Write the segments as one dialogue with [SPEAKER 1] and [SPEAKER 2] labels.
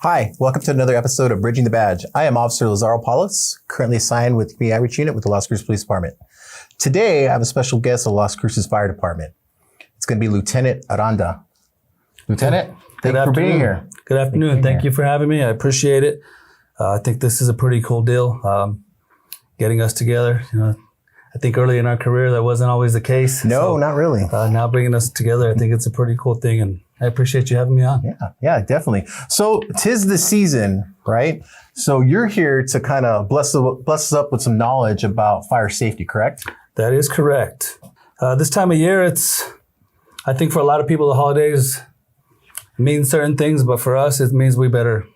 [SPEAKER 1] Hi, welcome to another episode of Bridging the Badge. I am Officer Lazaro Paulus, currently assigned with the Outreach Unit with the Las Cruces Police Department. Today, I have a special guest of the Las Cruces Fire Department. It's going to be Lieutenant Aranda. Lieutenant, thank you for being here.
[SPEAKER 2] Good afternoon. Thank you for having me. I appreciate it. I think this is a pretty cool deal, getting us together. I think early in our career, that wasn't always the case.
[SPEAKER 1] No, not really.
[SPEAKER 2] Now bringing us together, I think it's a pretty cool thing, and I appreciate you having me on.
[SPEAKER 1] Yeah, definitely. So 'tis the season, right? So you're here to kind of bless us up with some knowledge about fire safety, correct?
[SPEAKER 2] That is correct. This time of year, I think for a lot of people, the holidays mean certain things, but for us, it means we better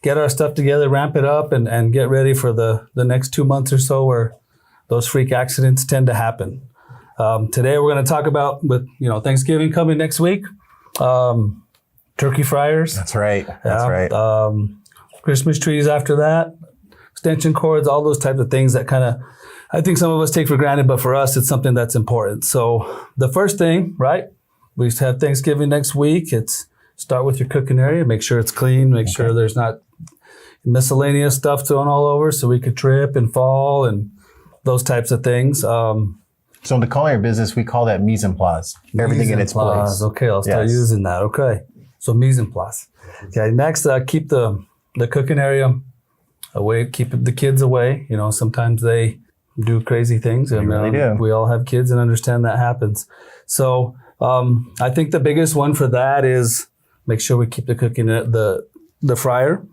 [SPEAKER 2] get our stuff together, ramp it up, and get ready for the next 2 months or so where those freak accidents tend to happen. Today, we're going to talk about, with Thanksgiving coming next week, turkey fryers.
[SPEAKER 1] That's right.
[SPEAKER 2] Christmas trees after that, extension cords, all those types of things that I think some of us take for granted, but for us, it's something that's important. So the first thing, right? We have Thanksgiving next week. Start with your cooking area. Make sure it's clean. Make sure there's not miscellaneous stuff thrown all over so we could trip and fall and those types of things.
[SPEAKER 1] So in the culinary business, we call that mise en place. Everything in its place.
[SPEAKER 2] Okay, I'll start using that. Okay, so mise en place. Okay, next, keep the cooking area away. Keep the kids away. Sometimes they do crazy things.
[SPEAKER 1] They really do.
[SPEAKER 2] We all have kids and understand that happens. So I think the biggest one for that is make sure we keep the fryer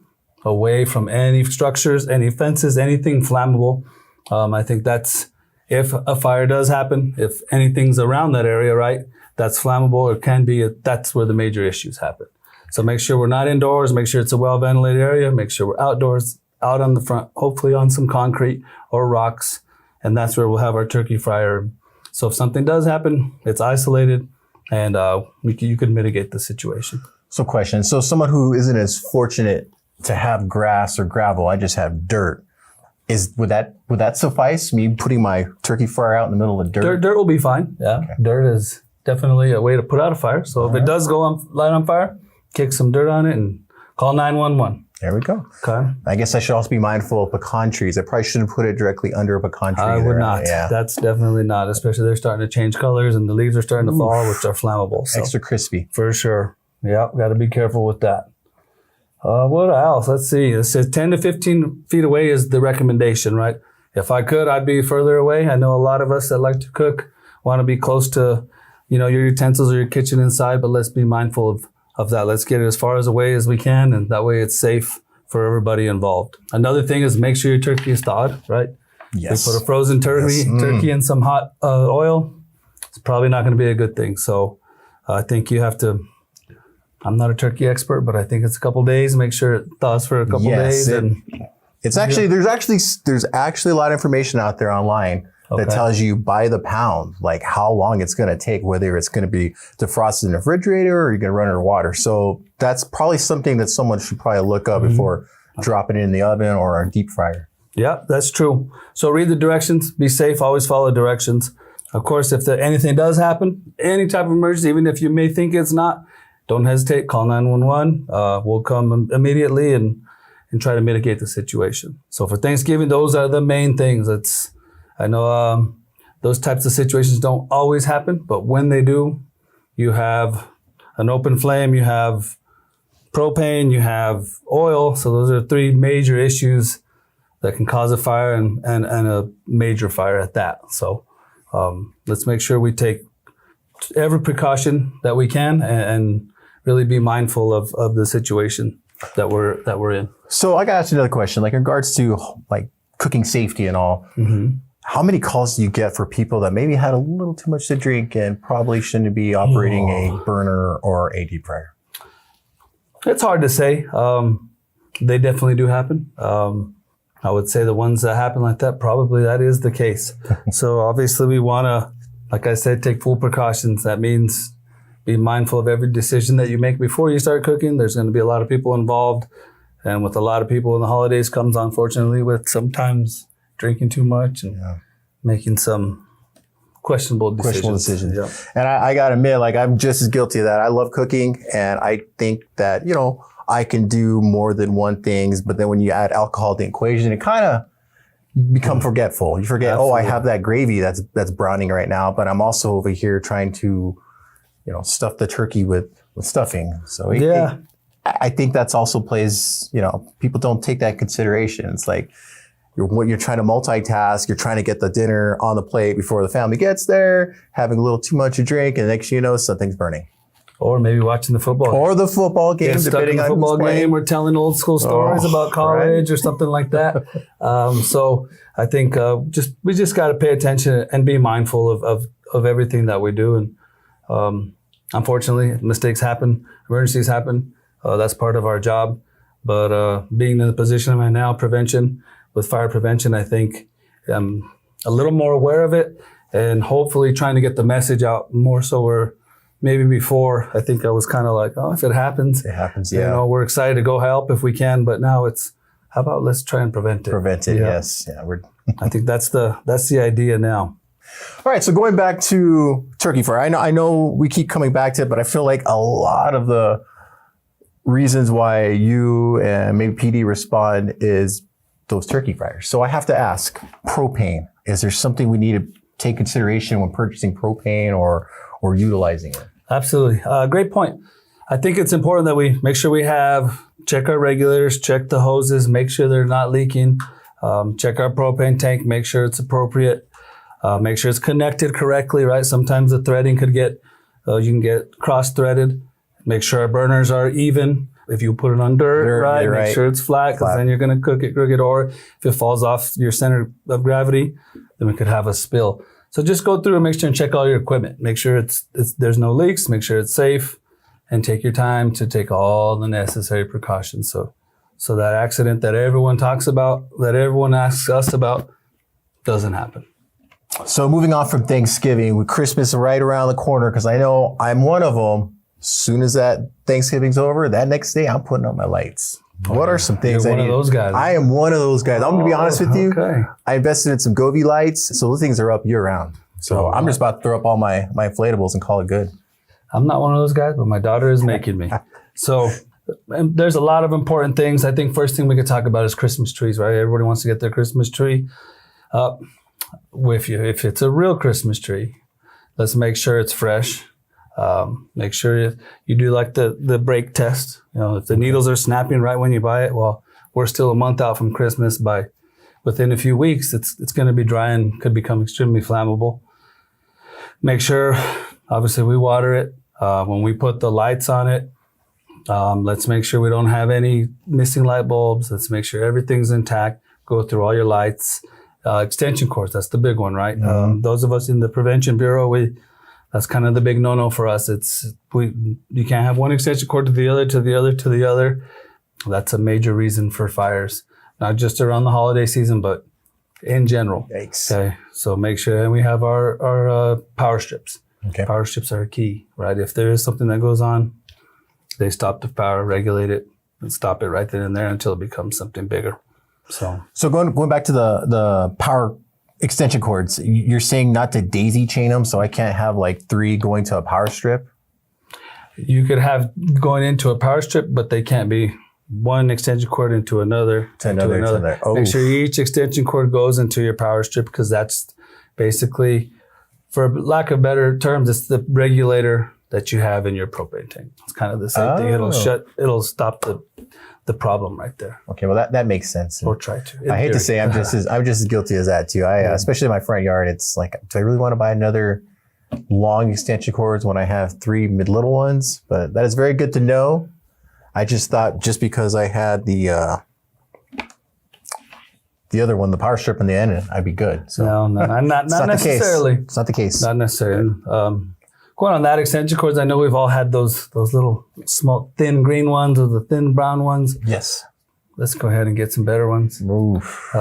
[SPEAKER 2] away from any structures, any fences, anything flammable. I think that's, if a fire does happen, if anything's around that area, right, that's flammable or can be, that's where the major issues happen. So make sure we're not indoors, make sure it's a well-ventilated area, make sure we're outdoors, out on the front, hopefully on some concrete or rocks, and that's where we'll have our turkey fryer. So if something does happen, it's isolated, and you could mitigate the situation.
[SPEAKER 1] So question, so someone who isn't as fortunate to have grass or gravel, I just have dirt. Would that suffice? Me putting my turkey fryer out in the middle of dirt?
[SPEAKER 2] Dirt will be fine. Yeah, okay. Dirt is definitely a way to put out a fire. So if it does go light on fire, kick some dirt on it and call 911.
[SPEAKER 1] There we go.
[SPEAKER 2] Okay.
[SPEAKER 1] I guess I should also be mindful of pecan trees. I probably shouldn't put it directly under a pecan tree.
[SPEAKER 2] I would not. Yeah. That's definitely not. Especially they're starting to change colors and the leaves are starting to fall, which are flammable. So.
[SPEAKER 1] Extra crispy.
[SPEAKER 2] For sure. Yeah, got to be careful with that. What else? Let's see. It says 10 to 15 feet away is the recommendation, right? If I could, I'd be further away. I know a lot of us that like to cook want to be close to, your utensils or your kitchen inside, but let's be mindful of that. Let's get it as far away as we can, and that way it's safe for everybody involved. Another thing is make sure your turkey is thawed, right?
[SPEAKER 1] Yes.
[SPEAKER 2] If you put a frozen turkey in some hot oil, it's probably not going to be a good thing. So I think you have to... I'm not a turkey expert, but I think it's a couple days. Make sure it thaws for a couple days.
[SPEAKER 1] There's actually a lot of information out there online that tells you by the pound, like how long it's going to take, whether it's going to be defrosted in the refrigerator or you're going to run it under water. So that's probably something that someone should probably look up before dropping it in the oven or a deep fryer.
[SPEAKER 2] Yeah, that's true. So read the directions. Be safe. Always follow directions. Of course, if anything does happen, any type of emergency, even if you may think it's not, don't hesitate, call 911. We'll come immediately and try to mitigate the situation. So for Thanksgiving, those are the main things. I know those types of situations don't always happen, but when they do, you have an open flame, you have propane, you have oil. So those are three major issues that can cause a fire and a major fire at that. So let's make sure we take every precaution that we can and really be mindful of the situation that we're in.
[SPEAKER 1] So I got to ask you another question, like in regards to like cooking safety and all. How many calls do you get for people that maybe had a little too much to drink and probably shouldn't be operating a burner or a deep fryer?
[SPEAKER 2] It's hard to say. They definitely do happen. I would say the ones that happen like that, probably that is the case. So obviously we want to, like I said, take full precautions. That means be mindful of every decision that you make before you start cooking. There's going to be a lot of people involved. And with a lot of people in the holidays comes, unfortunately, with sometimes drinking too much and making some questionable decisions.
[SPEAKER 1] Yeah. And I got to admit, like, I'm just as guilty of that. I love cooking. And I think that, I can do more than one things. But then when you add alcohol to the equation, it kind of become forgetful. You forget,
[SPEAKER 2] Absolutely.
[SPEAKER 1] oh, I have that gravy that's browning right now, but I'm also over here trying to, stuff the turkey with stuffing. So I think that's also plays, people don't take that consideration. It's like you're trying to multitask, you're trying to get the dinner on the plate before the family gets there, having a little too much to drink, and next thing you know, something's burning.
[SPEAKER 2] Or maybe watching the football.
[SPEAKER 1] Or the football game,
[SPEAKER 2] Get stuck in the football game. We're telling old school stories about college or something like that. So I think we just got to pay attention and be mindful of everything that we do. And unfortunately, mistakes happen, emergencies happen. That's part of our job. But being in the position I'm in now, with fire prevention, I think I'm a little more aware of it and hopefully trying to get the message out more so we're maybe before, I think I was kind of like, oh, if it happens.
[SPEAKER 1] It happens, yeah.
[SPEAKER 2] We're excited to go help if we can, but now it's, how about let's try and prevent it?
[SPEAKER 1] Prevent it, yes. Yeah,
[SPEAKER 2] I think that's the idea now.
[SPEAKER 1] All right, so going back to turkey fire, I know we keep coming back to it, but I feel like a lot of the reasons why you and maybe PD respond is those turkey fires. So I have to ask, propane, is there something we need to take consideration when purchasing propane or utilizing it?
[SPEAKER 2] Absolutely. Great point. I think it's important that we make sure we check our regulators, check the hoses, make sure they're not leaking, check our propane tank, make sure it's appropriate, make sure it's connected correctly, right? Sometimes the threading could you can get cross-threaded. Make sure our burners are even. If you put it on dirt, right, make sure it's flat, because then you're going to cook it crooked. Or if it falls off your center of gravity, then we could have a spill. So just go through and make sure and check all your equipment. Make sure there's no leaks. Make sure it's safe, and take your time to take all the necessary precautions. So that accident that everyone talks about, that everyone asks us about, doesn't happen.
[SPEAKER 1] So moving on from Thanksgiving, with Christmas right around the corner, because I know I'm one of them. As soon as that Thanksgiving's over, that next day I'm putting up my lights. What are some things
[SPEAKER 2] You're one of those guys.
[SPEAKER 1] I am one of those guys. I'm going to be honest with you.
[SPEAKER 2] Okay.
[SPEAKER 1] I invested in some Govee lights, so those things are up year round. So I'm just about to throw up all my inflatables and call it good.
[SPEAKER 2] I'm not one of those guys, but my daughter is making me. So there's a lot of important things. I think first thing we could talk about is Christmas trees, right? Everybody wants to get their Christmas tree up. If it's a real Christmas tree, let's make sure it's fresh. Make sure you do like the break test. If the needles are snapping right when you buy it, well, we're still a month out from Christmas. Within a few weeks, it's going to be dry and could become extremely flammable. Make sure, obviously, we water it. When we put the lights on it, let's make sure we don't have any missing light bulbs. Let's make sure everything's intact. Go through all your lights. Extension cords, that's the big one, right? Mm-hmm. Those of us in the Prevention Bureau, that's kind of the big no-no for us. You can't have one extension cord to the other, to the other, to the other. That's a major reason for fires, not just around the holiday season, but in general.
[SPEAKER 1] Yikes.
[SPEAKER 2] Okay, so make sure, and we have our power strips.
[SPEAKER 1] Okay.
[SPEAKER 2] Power strips are key, right? If there is something that goes on, they stop the power, regulate it, and stop it right then and there until it becomes something bigger. So
[SPEAKER 1] going back to the power extension cords, you're saying not to daisy chain them, so I can't have like 3 going to a power strip?
[SPEAKER 2] You could have going into a power strip, but they can't be one extension cord into another. To another. Oh. Make sure each extension cord goes into your power strip, because that's basically, for lack of better terms, it's the regulator that you have in your propane tank. It's kind of the same thing. It'll stop the problem right there.
[SPEAKER 1] Okay, well that makes sense.
[SPEAKER 2] Or try to.
[SPEAKER 1] I hate to say I'm just as guilty as that too. Especially in my front yard, it's like, do I really want to buy another long extension cords when I have 3 little ones? But that is very good to know. I just thought just because I had the other one, the power strip in the end, I'd be good. So
[SPEAKER 2] no, not necessarily.
[SPEAKER 1] It's not the case.
[SPEAKER 2] Not necessarily. Going on that, extension cords, I know we've all had those little small thin green ones or the thin brown ones.
[SPEAKER 1] Yes.
[SPEAKER 2] Let's go ahead and get some better ones.
[SPEAKER 1] Oof.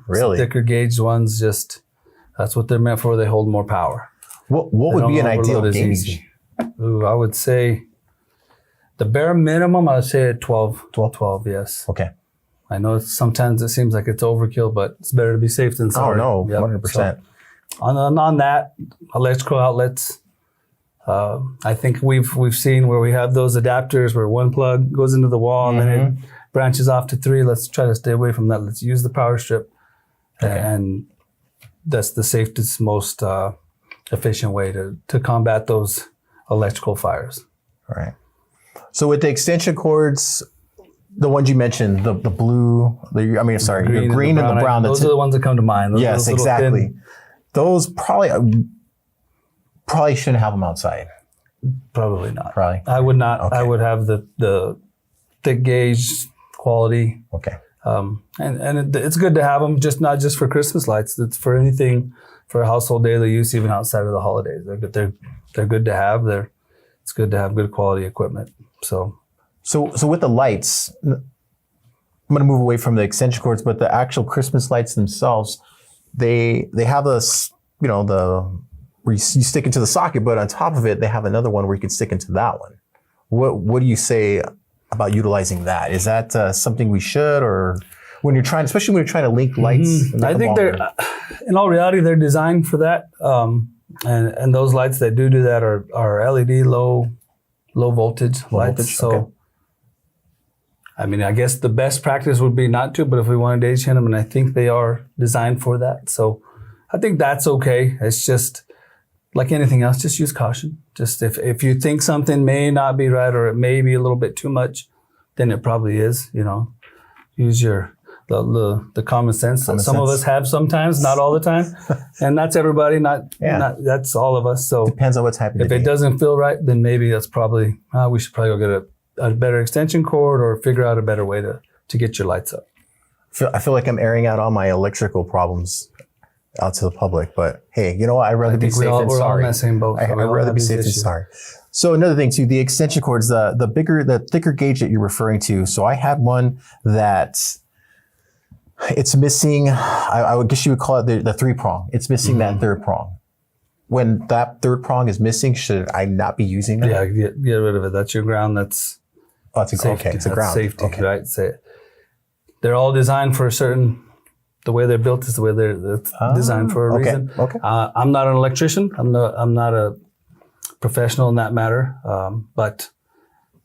[SPEAKER 1] Really?
[SPEAKER 2] Thicker gauged ones, that's what they're meant for. They hold more power.
[SPEAKER 1] What would be an ideal gauge?
[SPEAKER 2] Ooh, I would say the bare minimum, I would say at 12, yes.
[SPEAKER 1] Okay.
[SPEAKER 2] I know sometimes it seems like it's overkill, but it's better to be safe than sorry.
[SPEAKER 1] Oh, no, 100%.
[SPEAKER 2] So, on that, electrical outlets, I think we've seen where we have those adapters where one plug goes into the wall and then it branches off to 3. Let's try to stay away from that. Let's use the power strip, and that's the safest, most efficient way to combat those electrical fires.
[SPEAKER 1] All right. So with the extension cords, the ones you mentioned, the blue, the green and the brown.
[SPEAKER 2] Those are the ones that come to mind.
[SPEAKER 1] Yes, exactly. Those probably shouldn't have them outside.
[SPEAKER 2] Probably not.
[SPEAKER 1] Probably.
[SPEAKER 2] I would not.
[SPEAKER 1] Okay.
[SPEAKER 2] I would have the thick gauge quality.
[SPEAKER 1] Okay.
[SPEAKER 2] And it's good to have them, not just for Christmas lights. It's for anything, for household daily use, even outside of the holidays. They're good to have. It's good to have good quality equipment. So
[SPEAKER 1] with the lights, I'm going to move away from the extension cords, but the actual Christmas lights themselves, they have this, where you stick into the socket, but on top of it, they have another one where you can stick into that one. What do you say about utilizing that? Is that something we should, or especially when you're trying to link lights?
[SPEAKER 2] I think in all reality, they're designed for that. And those lights that do that are LED low voltage lights. So,
[SPEAKER 1] okay.
[SPEAKER 2] I mean, I guess the best practice would be not to, but if we wanted to age them, and I think they are designed for that. So I think that's okay. It's just like anything else, just use caution. Just if you think something may not be right or it may be a little bit too much, then it probably is, use the common sense that some of us have sometimes, not all the time. And that's everybody, not that's all of us. So
[SPEAKER 1] depends on what's happening.
[SPEAKER 2] If it doesn't feel right, then maybe that's probably, we should probably go get a better extension cord or figure out a better way to get your lights up.
[SPEAKER 1] I feel like I'm airing out all my electrical problems out to the public, but hey, you know what? I'd rather be safe than sorry.
[SPEAKER 2] We're all in that same boat.
[SPEAKER 1] I'd rather be safe than sorry. So another thing too, the extension cords, the thicker gauge that you're referring to. So I had one that it's missing. I would guess you would call it the 3-prong. It's missing that 3rd prong. When that 3rd prong is missing, should I not be using that?
[SPEAKER 2] Yeah, get rid of it. That's your ground. That's
[SPEAKER 1] safety. Okay, it's a ground.
[SPEAKER 2] Safety,
[SPEAKER 1] okay.
[SPEAKER 2] Right? They're all designed for a certain. The way they're built is the way they're designed for a reason.
[SPEAKER 1] Okay.
[SPEAKER 2] I'm not an electrician. I'm not a professional in that matter. But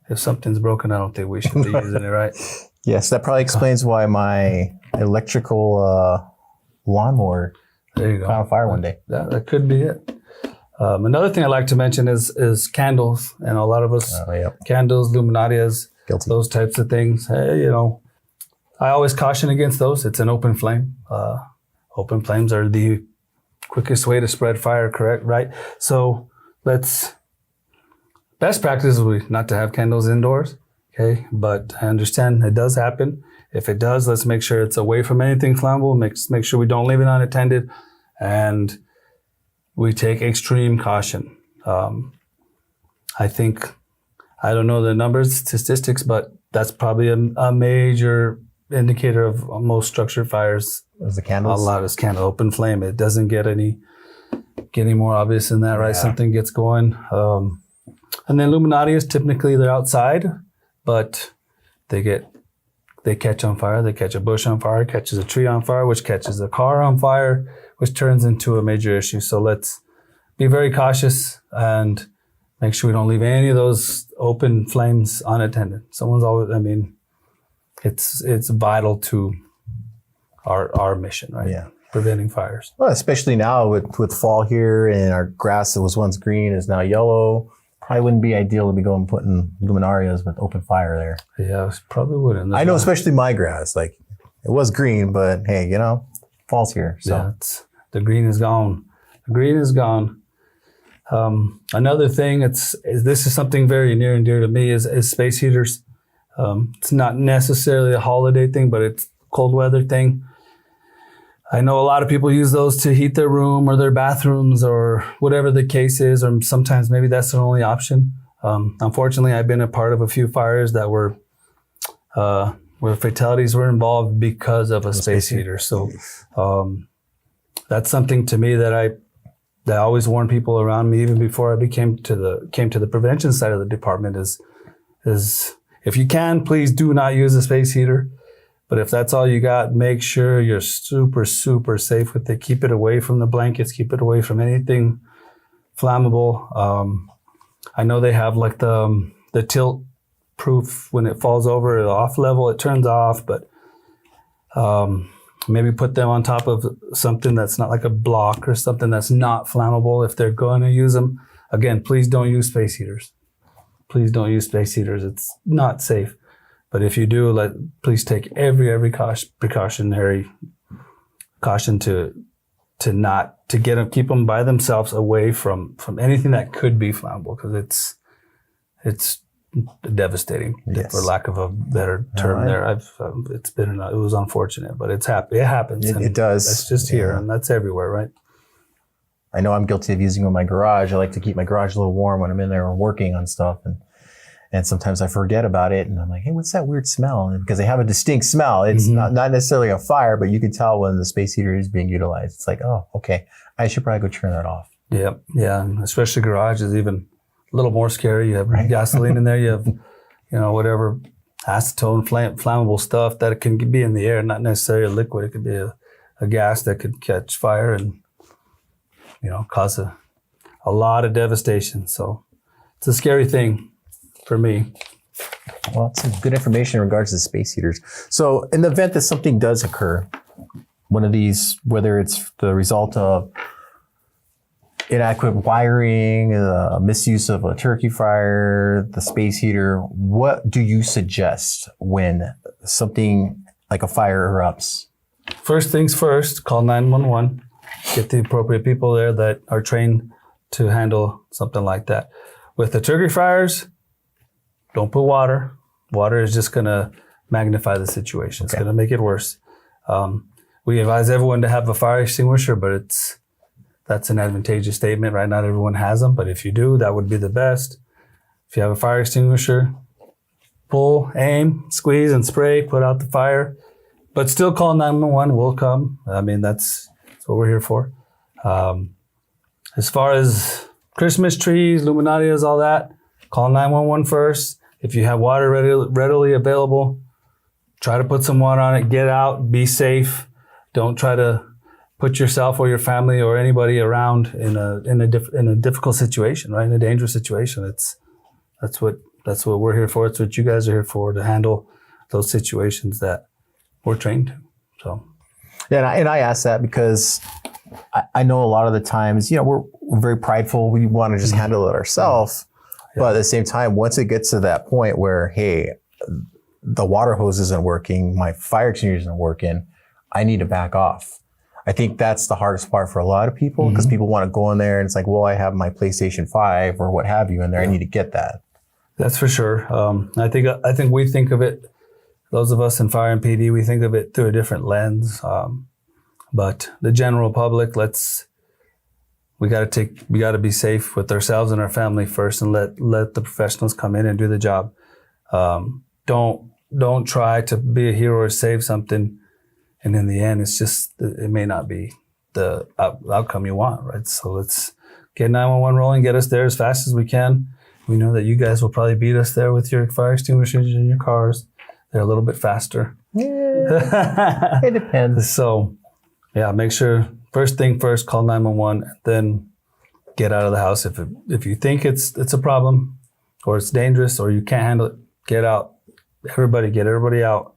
[SPEAKER 2] if something's broken, I don't think we should be using it, right?
[SPEAKER 1] Yes, that probably explains why my electrical lawnmower caught on fire one day.
[SPEAKER 2] Yeah, that could be it. Another thing I like to mention is candles, and a lot of us candles, luminarias,
[SPEAKER 1] Guilty.
[SPEAKER 2] Those types of things. Hey, I always caution against those. It's an open flame. Open flames are the quickest way to spread fire, correct? Right? So best practice would be not to have candles indoors, okay? But I understand it does happen. If it does, let's make sure it's away from anything flammable. Make sure we don't leave it unattended, and we take extreme caution. I think, I don't know the numbers, statistics, but that's probably a major indicator of most structure fires.
[SPEAKER 1] Is the candles?
[SPEAKER 2] A lot is candle, open flame. It doesn't get any more obvious than that, right? Something gets going. And then luminarias, typically they're outside, but they catch on fire. They catch a bush on fire, catches a tree on fire, which catches a car on fire, which turns into a major issue. So let's be very cautious and make sure we don't leave any of those open flames unattended. It's vital to our mission, right?
[SPEAKER 1] Yeah.
[SPEAKER 2] Preventing fires.
[SPEAKER 1] Well, especially now with fall here and our grass that was once green is now yellow. Probably wouldn't be ideal to be going putting luminarias with open fire there.
[SPEAKER 2] Yeah, probably wouldn't.
[SPEAKER 1] I know, especially my grass. Like, it was green, but hey, fall's here. So
[SPEAKER 2] yeah, the green is gone. The green is gone. Another thing, this is something very near and dear to me is space heaters. It's not necessarily a holiday thing, but it's a cold weather thing. I know a lot of people use those to heat their room or their bathrooms or whatever the case is, or sometimes maybe that's their only option. Unfortunately, I've been a part of a few fires that were where fatalities were involved because of a space heater. So that's something to me that I always warn people around me, even before I came to the prevention side of the department, is if you can, please do not use a space heater. But if that's all you got, make sure you're super, super safe with it. Keep it away from the blankets. Keep it away from anything flammable. I know they have like the tilt proof when it falls over at off level, it turns off, but maybe put them on top of something that's not like a block or something that's not flammable if they're going to use them. Again, please don't use space heaters. Please don't use space heaters. It's not safe. But if you do, please take every precautionary caution to keep them by themselves away from anything that could be flammable, because it's devastating, for lack of a better term. It was unfortunate, but it happens.
[SPEAKER 1] It does.
[SPEAKER 2] That's just here, and that's everywhere, right?
[SPEAKER 1] I know I'm guilty of using it in my garage. I like to keep my garage a little warm when I'm in there working on stuff, and sometimes I forget about it, and I'm like, hey, what's that weird smell? And because they have a distinct smell. It's not necessarily a fire, but you can tell when the space heater is being utilized. It's like, oh, okay, I should probably go turn that off.
[SPEAKER 2] Yeah, and especially garage is even a little more scary. You have gasoline in there. You have, whatever acetone, flammable stuff that can be in the air, not necessarily a liquid. It could be a gas that could catch fire and, cause a lot of devastation. So it's a scary thing for me.
[SPEAKER 1] Well, it's some good information in regards to space heaters. So in the event that something does occur, one of these, whether it's the result of inadequate wiring, misuse of a turkey fryer, the space heater, what do you suggest when something like a fire erupts?
[SPEAKER 2] First things first, call 911. Get the appropriate people there that are trained to handle something like that. With the turkey fryers, don't put water. Water is just going to magnify the situation. It's going to make it worse. We advise everyone to have a fire extinguisher, but that's an advantageous statement, right? Not everyone has them, but if you do, that would be the best. If you have a fire extinguisher, pull, aim, squeeze, and spray, put out the fire. But still call 911, we'll come. I mean, that's what we're here for. As far as Christmas trees, luminarias, all that, call 911 first. If you have water readily available, try to put some water on it, get out, be safe. Don't try to put yourself or your family or anybody around in a difficult situation, right? In a dangerous situation. That's what we're here for. It's what you guys are here for, to handle those situations that we're trained to. So,
[SPEAKER 1] yeah, and I ask that because I know a lot of the times, we're very prideful. We want to just handle it ourselves. Yeah. But at the same time, once it gets to that point where, hey, the water hose isn't working, my fire extinguisher isn't working, I need to back off. I think that's the hardest part for a lot of people, because people want to go in there and it's like, well, I have my PlayStation 5 or what have you in there. I need to get that. That's
[SPEAKER 2] for sure. I think we think of it, those of us in fire and PD, we think of it through a different lens. But the general public, we got to be safe with ourselves and our family first, and let the professionals come in and do the job. Don't try to be a hero or save something, and in the end, it may not be the outcome you want, right? So let's get 911 rolling, get us there as fast as we can. We know that you guys will probably beat us there with your fire extinguishers in your cars. They're a little bit faster.
[SPEAKER 1] Yeah, it depends.
[SPEAKER 2] So, yeah, make sure, first thing first, call 911, then get out of the house. If you think it's a problem or it's dangerous or you can't handle it, get out. Get everybody out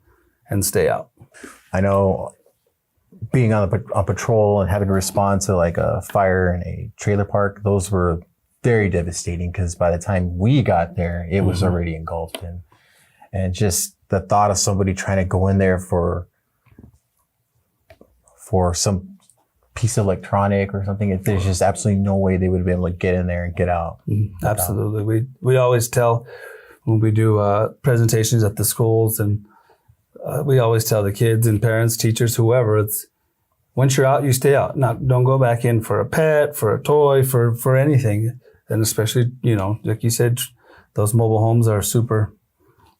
[SPEAKER 2] and stay out.
[SPEAKER 1] I know being on patrol and having to respond to like a fire in a trailer park, those were very devastating, because by the time we got there, it was already engulfed in. And just the thought of somebody trying to go in there for some piece of electronic or something, there's just absolutely no way they would have been able to get in there and get out.
[SPEAKER 2] Absolutely. We always tell, when we do presentations at the schools, and we always tell the kids and parents, teachers, whoever, it's once you're out, you stay out. Don't go back in for a pet, for a toy, for anything. And especially, like you said, those mobile homes are super.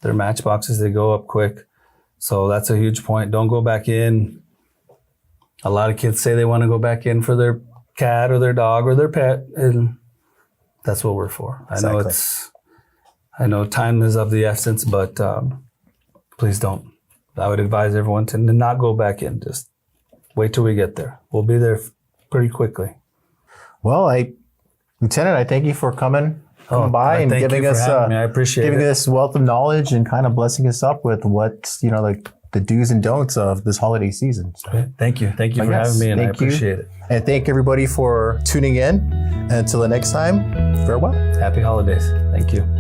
[SPEAKER 2] They're matchboxes. They go up quick. So that's a huge point. Don't go back in. A lot of kids say they want to go back in for their cat or their dog or their pet, and that's what we're for. Exactly. I know time is of the essence, but please don't. I would advise everyone to not go back in. Just wait till we get there. We'll be there pretty quickly.
[SPEAKER 1] Well, Lieutenant, I thank you for coming coming by and
[SPEAKER 2] thank
[SPEAKER 1] giving
[SPEAKER 2] you for
[SPEAKER 1] us
[SPEAKER 2] having me. I appreciate
[SPEAKER 1] giving
[SPEAKER 2] it.
[SPEAKER 1] us wealth of knowledge and kind of blessing us up with what like the do's and don'ts of this holiday season. So,
[SPEAKER 2] Thank you for having me, and I appreciate it.
[SPEAKER 1] And thank everybody for tuning in. And until the next time, farewell.
[SPEAKER 2] Happy holidays. Thank you.